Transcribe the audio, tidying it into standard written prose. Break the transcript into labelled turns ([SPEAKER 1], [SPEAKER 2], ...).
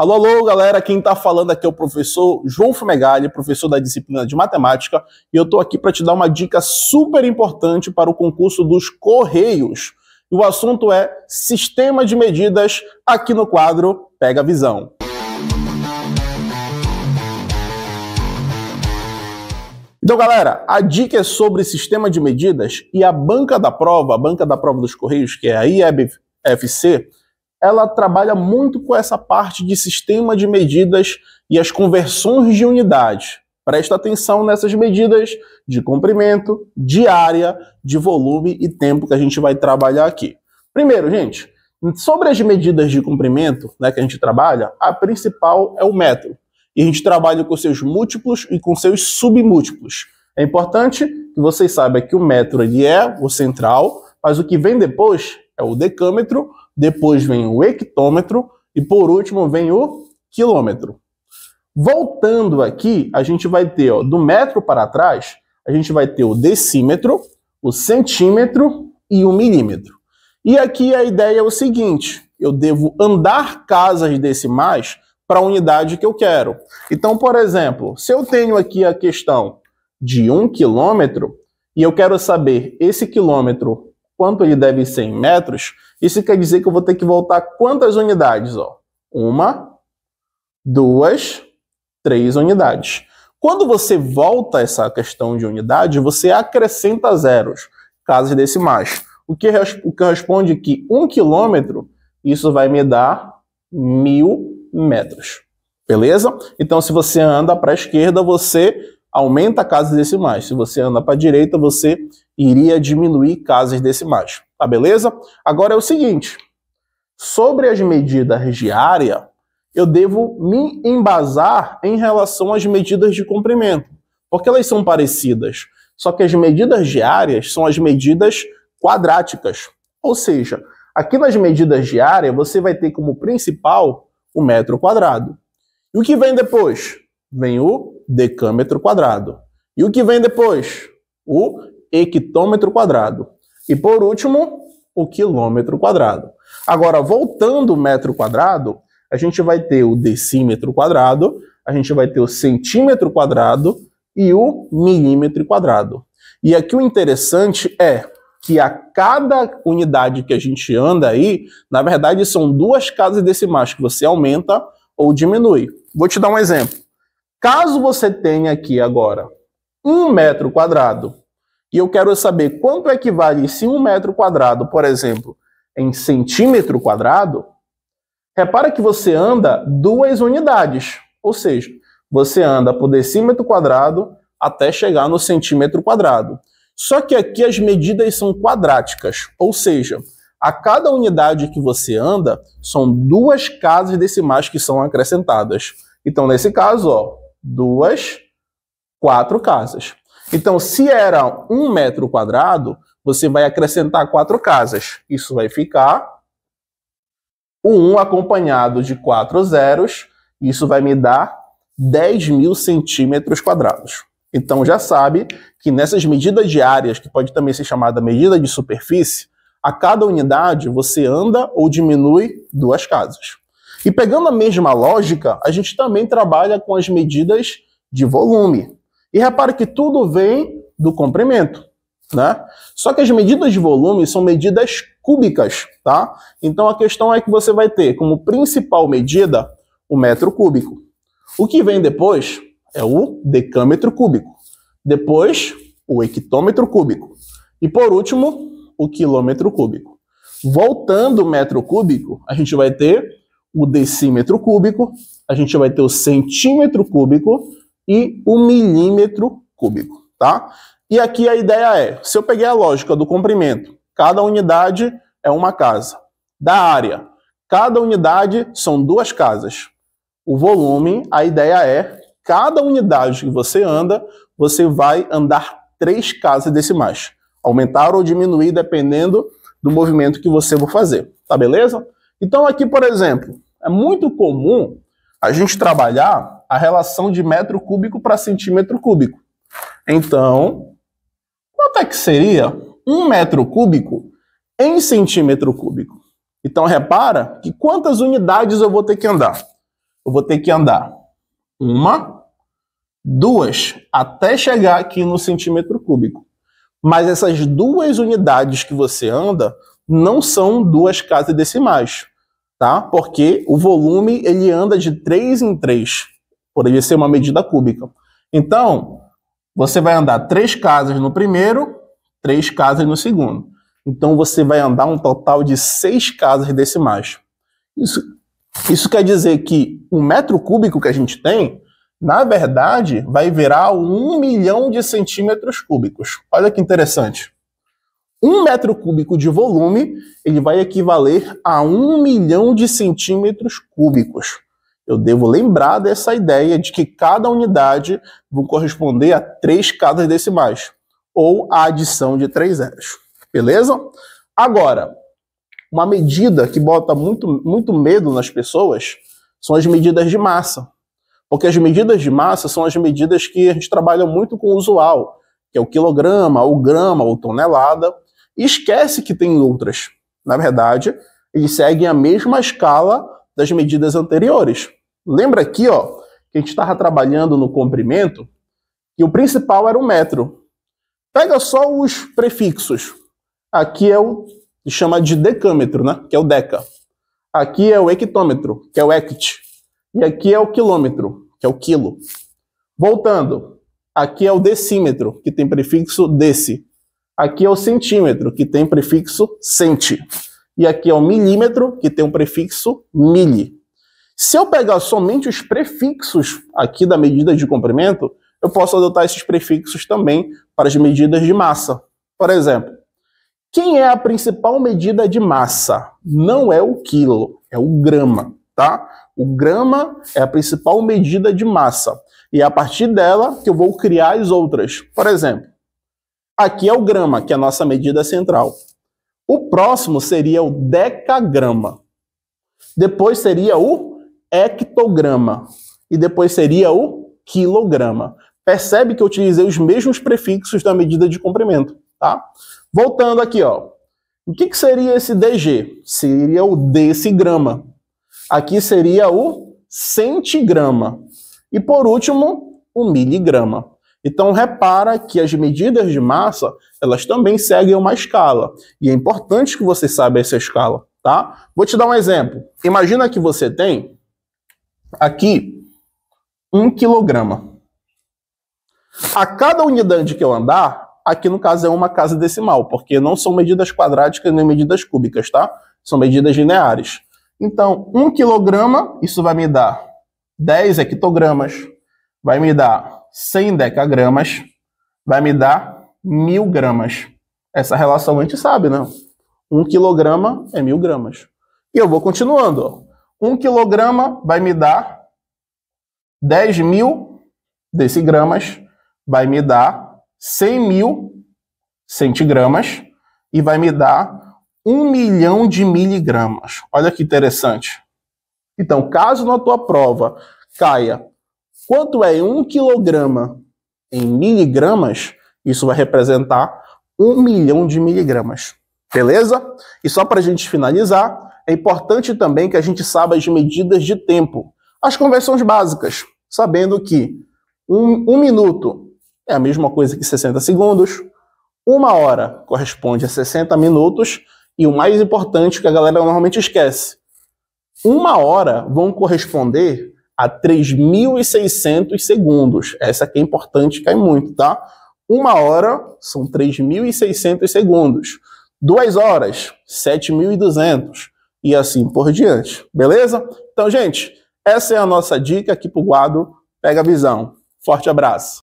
[SPEAKER 1] Alô, alô, galera, quem tá falando aqui é o professor João Fumegali, professor da disciplina de matemática, e eu tô aqui para te dar uma dica super importante para o concurso dos Correios. E o assunto é sistema de medidas, aqui no quadro Pega a Visão. Então, galera, a dica é sobre sistema de medidas e a banca da prova dos Correios, que é a IEB-FC, ela trabalha muito com essa parte de sistema de medidas e as conversões de unidade. Presta atenção nessas medidas de comprimento, de área, de volume e tempo que a gente vai trabalhar aqui. Primeiro, gente, sobre as medidas de comprimento, né, que a gente trabalha, a principal é o metro. E a gente trabalha com seus múltiplos e com seus submúltiplos. É importante que vocês saibam que o metro ele é o central, mas o que vem depois é o decâmetro, depois vem o hectômetro e por último vem o quilômetro. Voltando aqui, a gente vai ter, do metro para trás, a gente vai ter o decímetro, o centímetro e o milímetro. E aqui a ideia é o seguinte, eu devo andar casas decimais para a unidade que eu quero. Então, por exemplo, se eu tenho aqui a questão de 1 quilômetro e eu quero saber esse quilômetro, quanto ele deve ser em metros, isso quer dizer que eu vou ter que voltar quantas unidades? 1, 2, 3 unidades. Quando você volta essa questão de unidade, você acrescenta zeros, casas decimais. O que corresponde que 1 quilômetro, isso vai me dar 1000 metros. Beleza? Então, se você anda para a esquerda, você aumenta casas decimais. Se você anda para a direita, você iria diminuir casas decimais. Tá beleza? Agora é o seguinte, sobre as medidas de área, eu devo me embasar em relação às medidas de comprimento, porque elas são parecidas. Só que as medidas de área são as medidas quadráticas. Ou seja, aqui nas medidas de área, você vai ter como principal o metro quadrado. E o que vem depois? Vem o decâmetro quadrado. E o que vem depois? O hectômetro quadrado. E por último, o quilômetro quadrado. Agora, voltando o metro quadrado, a gente vai ter o decímetro quadrado, a gente vai ter o centímetro quadrado e o milímetro quadrado. E aqui o interessante é que a cada unidade que a gente anda aí, na verdade são 2 casas decimais que você aumenta ou diminui. Vou te dar um exemplo. Caso você tenha aqui agora 1 metro quadrado e eu quero saber quanto equivale esse 1 metro quadrado, por exemplo, em centímetro quadrado, repara que você anda 2 unidades, ou seja, você anda por decímetro quadrado até chegar no centímetro quadrado. Só que aqui as medidas são quadráticas, ou seja, a cada unidade que você anda, são 2 casas decimais que são acrescentadas. Então, nesse caso, 2, 4 casas. Então, se era 1 metro quadrado, você vai acrescentar 4 casas. Isso vai ficar o 1 acompanhado de 4 zeros. Isso vai me dar 10.000 centímetros quadrados. Então, já sabe que nessas medidas de áreas, que pode também ser chamada medida de superfície, a cada unidade você anda ou diminui 2 casas. E pegando a mesma lógica, a gente também trabalha com as medidas de volume. E repare que tudo vem do comprimento, né? Só que as medidas de volume são medidas cúbicas, tá? Então a questão é que você vai ter como principal medida o metro cúbico. O que vem depois é o decâmetro cúbico. Depois, o hectômetro cúbico. E por último, o quilômetro cúbico. Voltando o metro cúbico, a gente vai ter o decímetro cúbico, a gente vai ter o centímetro cúbico e o milímetro cúbico, tá? E aqui a ideia é, se eu peguei a lógica do comprimento, cada unidade é uma casa. Da área, cada unidade são 2 casas. O volume, a ideia é, cada unidade que você anda, você vai andar 3 casas decimais. Aumentar ou diminuir dependendo do movimento que você for fazer, tá beleza? Então aqui, por exemplo, é muito comum a gente trabalhar a relação de metro cúbico para centímetro cúbico. Então, quanto é que seria 1 metro cúbico em centímetro cúbico? Então repara que quantas unidades eu vou ter que andar? eu vou ter que andar 1, 2, até chegar aqui no centímetro cúbico. Mas essas 2 unidades que você anda não são 2 casas decimais, tá? Porque o volume ele anda de 3 em 3, por ele ser uma medida cúbica. Então, você vai andar 3 casas no primeiro, 3 casas no segundo. Então, você vai andar um total de 6 casas decimais. Isso quer dizer que o metro cúbico que a gente tem, na verdade, vai virar 1 milhão de centímetros cúbicos. Olha que interessante. 1 metro cúbico de volume, ele vai equivaler a 1 milhão de centímetros cúbicos. Eu devo lembrar dessa ideia de que cada unidade vai corresponder a 3 casas decimais, ou a adição de 3 zeros. Beleza? Agora, uma medida que bota muito medo nas pessoas são as medidas de massa. Porque as medidas de massa são as medidas que a gente trabalha muito com o usual, que é o quilograma, o grama, ou tonelada, e esquece que tem outras. Na verdade, eles seguem a mesma escala das medidas anteriores. Lembra aqui, ó, que a gente estava trabalhando no comprimento, e o principal era o metro. Pega só os prefixos. Aqui é o que chama de decâmetro, né? Que é o deca. Aqui é o hectômetro, que é o hect. E aqui é o quilômetro, que é o quilo. Voltando, aqui é o decímetro, que tem prefixo deci. Aqui é o centímetro, que tem prefixo centi. E aqui é o milímetro, que tem um prefixo mili. Se eu pegar somente os prefixos aqui da medida de comprimento, eu posso adotar esses prefixos também para as medidas de massa. Por exemplo, quem é a principal medida de massa? Não é o quilo, é o grama, tá? O grama é a principal medida de massa. E é a partir dela que eu vou criar as outras. Por exemplo, aqui é o grama, que é a nossa medida central. O próximo seria o decagrama. Depois seria o hectograma. E depois seria o quilograma. Percebe que eu utilizei os mesmos prefixos da medida de comprimento, tá? Voltando aqui, ó. O que seria esse DG? Seria o decigrama. Aqui seria o centigrama. E por último, o miligrama. Então repara que as medidas de massa, elas também seguem uma escala. E é importante que você saiba essa escala, tá? Vou te dar um exemplo. Imagina que você tem aqui 1 quilograma. A cada unidade que eu andar, aqui no caso é uma casa decimal, porque não são medidas quadráticas nem medidas cúbicas, tá? São medidas lineares. Então, 1 quilograma, isso vai me dar 10 hectogramas, vai me dar 100 decagramas, vai me dar 1000 gramas. Essa relação a gente sabe, né? 1 quilograma é 1000 gramas. E eu vou continuando. 1 quilograma vai me dar 10.000 decigramas, vai me dar 100.000 centigramas e vai me dar 1 milhão de miligramas. Olha que interessante. Então, caso na tua prova caia quanto é 1 quilograma em miligramas, isso vai representar 1 milhão de miligramas. Beleza? E só para a gente finalizar, é importante também que a gente saiba as medidas de tempo. As conversões básicas, sabendo que um minuto é a mesma coisa que 60 segundos, 1 hora corresponde a 60 minutos, e o mais importante que a galera normalmente esquece, 1 hora vão corresponder a 3.600 segundos. Essa aqui é importante, cai muito, tá? 1 hora são 3.600 segundos. 2 horas, 7.200. E assim por diante. Beleza? Então, gente, essa é a nossa dica aqui pro quadro Pega a Visão. Forte abraço.